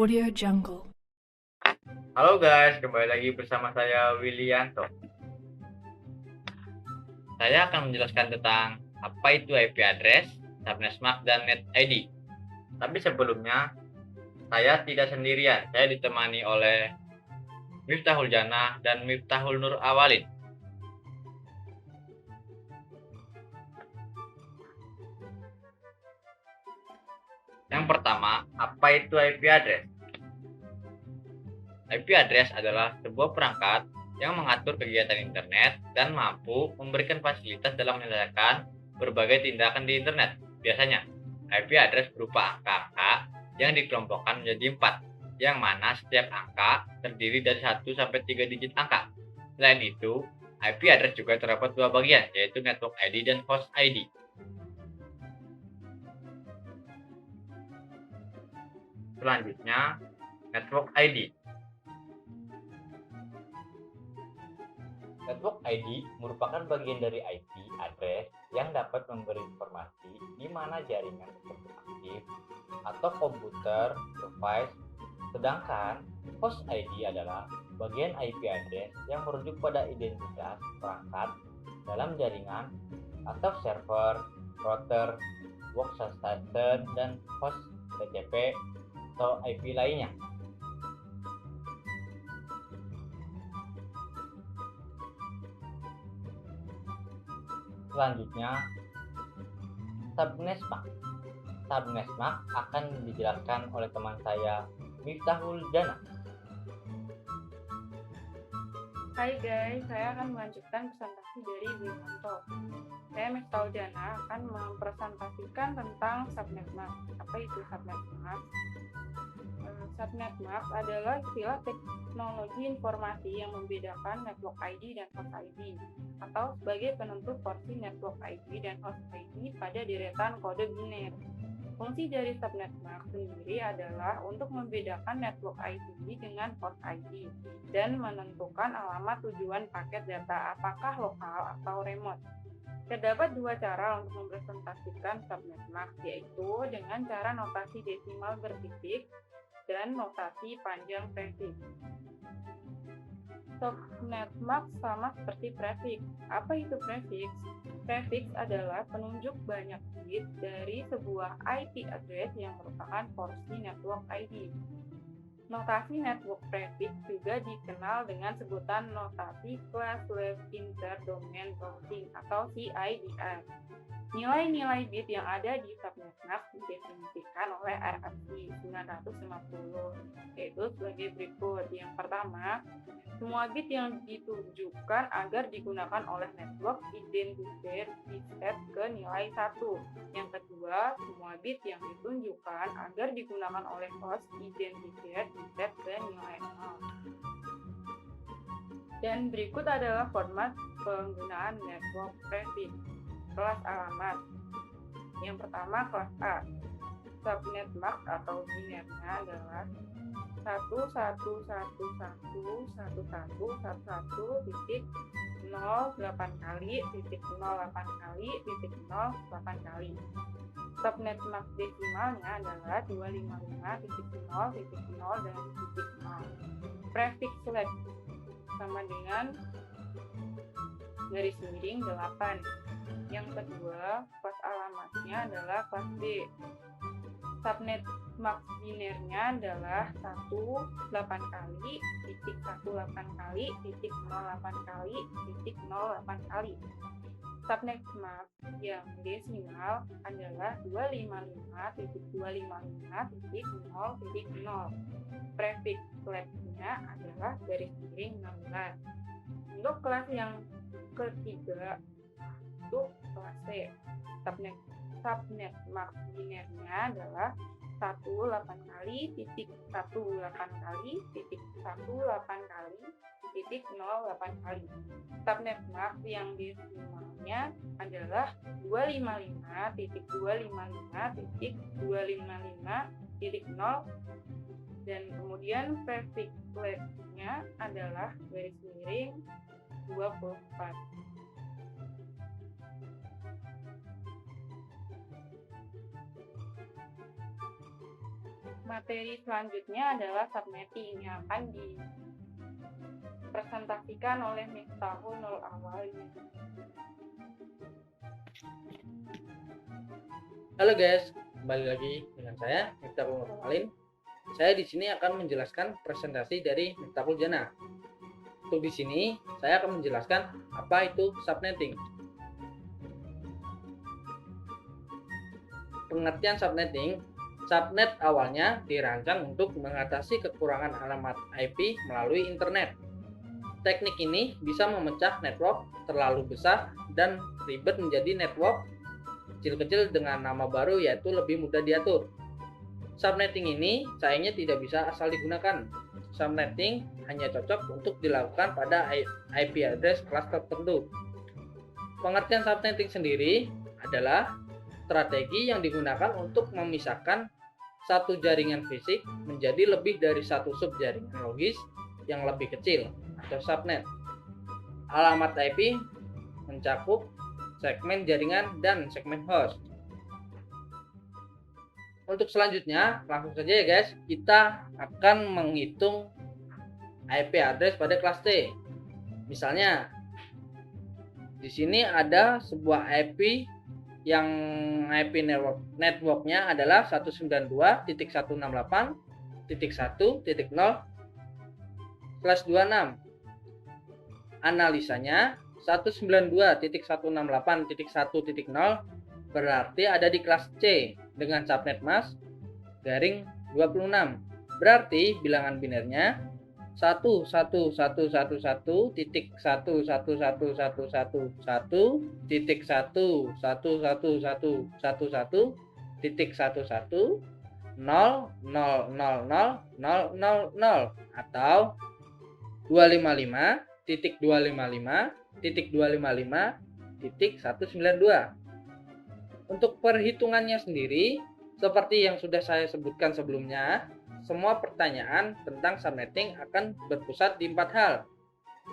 Audio Jungle. Halo guys, kembali lagi bersama saya Willianto. Saya akan menjelaskan tentang apa itu IP address, subnet MAC, dan net ID. Tapi sebelumnya, saya tidak sendirian. Saya ditemani oleh Miftahul Jannah dan Miftahul Nur Awalin. Yang pertama, apa itu IP address? IP address adalah sebuah perangkat yang mengatur kegiatan internet dan mampu memberikan fasilitas dalam menyelesaikan berbagai tindakan di internet. Biasanya, IP address berupa angka-angka yang dikelompokkan menjadi 4, yang mana setiap angka terdiri dari 1 sampai 3 digit angka. Selain itu, IP address juga terdapat dua bagian, yaitu network ID dan host ID. Selanjutnya, network ID. Network ID merupakan bagian dari IP address yang dapat memberi informasi di mana jaringan tersebut aktif atau komputer, device, sedangkan host ID adalah bagian IP address yang merujuk pada identitas perangkat dalam jaringan atau server, router, workstation, dan host TCP atau IP lainnya. Selanjutnya, subnet MAC. Subnet MAC akan dijelaskan oleh teman saya, Miftahul Jannah. Hai guys, saya akan melanjutkan presentasi dari Willianto. Saya Miftahul Jannah akan mempresentasikan tentang subnet MAC. Apa itu subnet MAC? Subnet MAC adalah istilah teknologi informasi yang membedakan network ID dan host ID, atau sebagai penentu porsi network ID dan host ID pada deretan kode biner. Fungsi dari subnet MAC sendiri adalah untuk membedakan network ID dengan host ID dan menentukan alamat tujuan paket data, apakah lokal atau remote. Terdapat dua cara untuk mempresentasikan subnet MAC, yaitu dengan cara notasi desimal bertitik dan notasi panjang prefix. Subnet MAC sama seperti prefix. Apa itu prefix? Prefix adalah penunjuk banyak bit dari sebuah IP address yang merupakan porsi network ID. Notasi network prefix juga dikenal dengan sebutan notasi Class Level Inter-Domain Routing atau CIDR. Nilai-nilai bit yang ada di subnet MAC didefinisikan oleh RFC 950, yaitu sebagai berikut. Yang pertama, semua bit yang ditunjukkan agar digunakan oleh network identifier diset ke nilai 1. Yang kedua, semua bit yang ditunjukkan agar digunakan oleh host identifier diset ke nilai 0. Dan berikut adalah format penggunaan network prefix. Kelas alamat. Yang pertama, kelas A. Subnet MAC atau binernya adalah 111111111.08 kali, 08 kali, 08 kali. Subnet MAC desimalnya adalah 255.0.0 dan titik 0. Prefix select sama dengan garis miring 8. Yang kedua, kelas alamatnya adalah kelas B. Subnet MAC binernya adalah 18 kali, titik 18 kali, titik 08 kali, titik 08 kali. Subnet MAC yang desimal adalah 255.255.0.0. Prefix selectnya adalah garis miring 16. Untuk kelas yang ketiga, untuk kelas C, subnet MAC binernya adalah 18 kali, titik 18 kali, titik 18 kali, titik 08 kali. Subnet MAC yang desimalnya adalah 255.255.255.0 dan kemudian prefix select-nya adalah garis miring 24. Materi selanjutnya adalah subnetting yang akan dipresentasikan oleh Miftahul Nurul Awal. Halo guys, kembali lagi dengan saya Miftahul Nurul Awal. Saya di sini akan menjelaskan presentasi dari Miftahul Jannah. Untuk di sini saya akan menjelaskan apa itu subnetting. Pengertian subnetting. Subnet awalnya dirancang untuk mengatasi kekurangan alamat IP melalui internet. Teknik ini bisa memecah network terlalu besar dan ribet menjadi network kecil-kecil dengan nama baru, yaitu lebih mudah diatur. Subnetting ini sayangnya tidak bisa asal digunakan. Subnetting hanya cocok untuk dilakukan pada IP address kelas tertentu. Pengertian subnetting sendiri adalah strategi yang digunakan untuk memisahkan satu jaringan fisik menjadi lebih dari satu subjaringan logis yang lebih kecil atau subnet. Alamat IP mencakup segmen jaringan dan segmen host. Untuk selanjutnya, langsung saja ya guys, kita akan menghitung IP address pada kelas T. Misalnya, di sini ada sebuah IP yang IP networknya adalah 192.168.1.0/26. Analisanya 192.168.1.0 berarti ada di kelas C dengan subnet mask garing 26. Berarti bilangan binernya 1.1.1.1.1.1.11.0.000.000 atau 255.255.255.192. Untuk perhitungannya sendiri, seperti yang sudah saya sebutkan sebelumnya, semua pertanyaan tentang subnetting akan berpusat di 4 hal,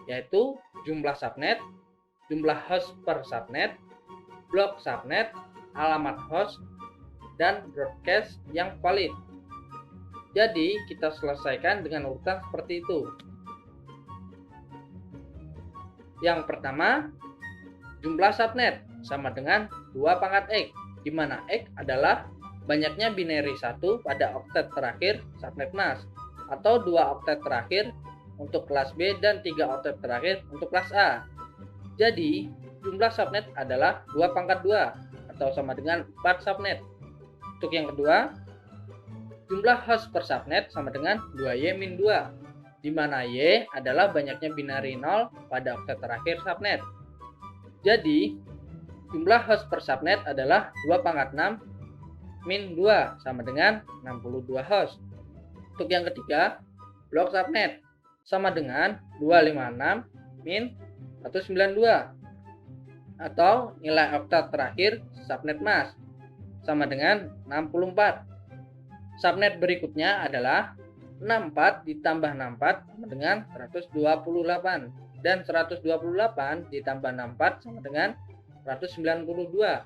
yaitu jumlah subnet, jumlah host per subnet, blok subnet, alamat host, dan broadcast yang valid. Jadi, kita selesaikan dengan urutan seperti itu. Yang pertama, jumlah subnet sama dengan 2 pangkat X, di mana X adalah banyaknya binary 1 pada oktet terakhir subnet mask, atau 2 oktet terakhir untuk kelas B dan 3 oktet terakhir untuk kelas A. Jadi, jumlah subnet adalah 2 pangkat 2, atau sama dengan 4 subnet. Untuk yang kedua, jumlah host per subnet sama dengan 2Y-2, di mana Y adalah banyaknya binary 0 pada oktet terakhir subnet. Jadi, jumlah host per subnet adalah 2 pangkat 6 min 2 sama dengan 62 host. Untuk yang ketiga, blok subnet sama dengan 256 min 192 atau nilai oktet terakhir subnet mask sama dengan 64. Subnet berikutnya adalah 64 ditambah 64 sama dengan 128, dan 128 ditambah 64 sama dengan 192.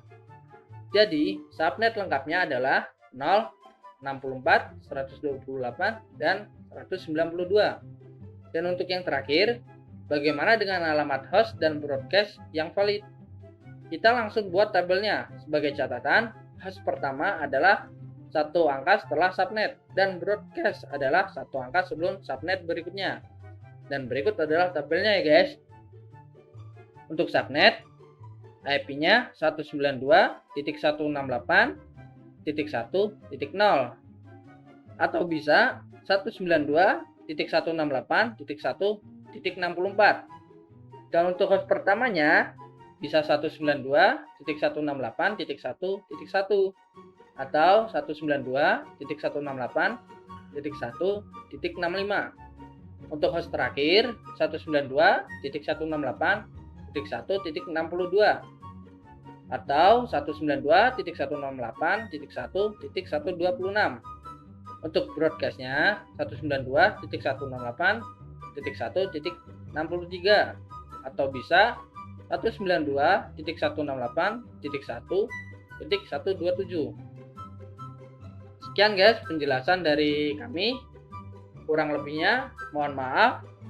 Jadi, subnet lengkapnya adalah 0, 64, 128, dan 192. Dan untuk yang terakhir, bagaimana dengan alamat host dan broadcast yang valid? Kita langsung buat tabelnya. Sebagai catatan, host pertama adalah 1 angka setelah subnet, dan broadcast adalah 1 angka sebelum subnet berikutnya. Dan berikut adalah tabelnya ya guys. Untuk subnet, IP-nya 192.168.1.0 atau bisa 192.168.1.64. Dan untuk host pertamanya bisa 192.168.1.1 atau 192.168.1.65. Untuk host terakhir 192.168.1.62 atau 192.168.1.126. Untuk broadcastnya 192.168.1.63 atau bisa 192.168.1.127. Sekian guys penjelasan dari kami. Kurang lebihnya mohon maaf.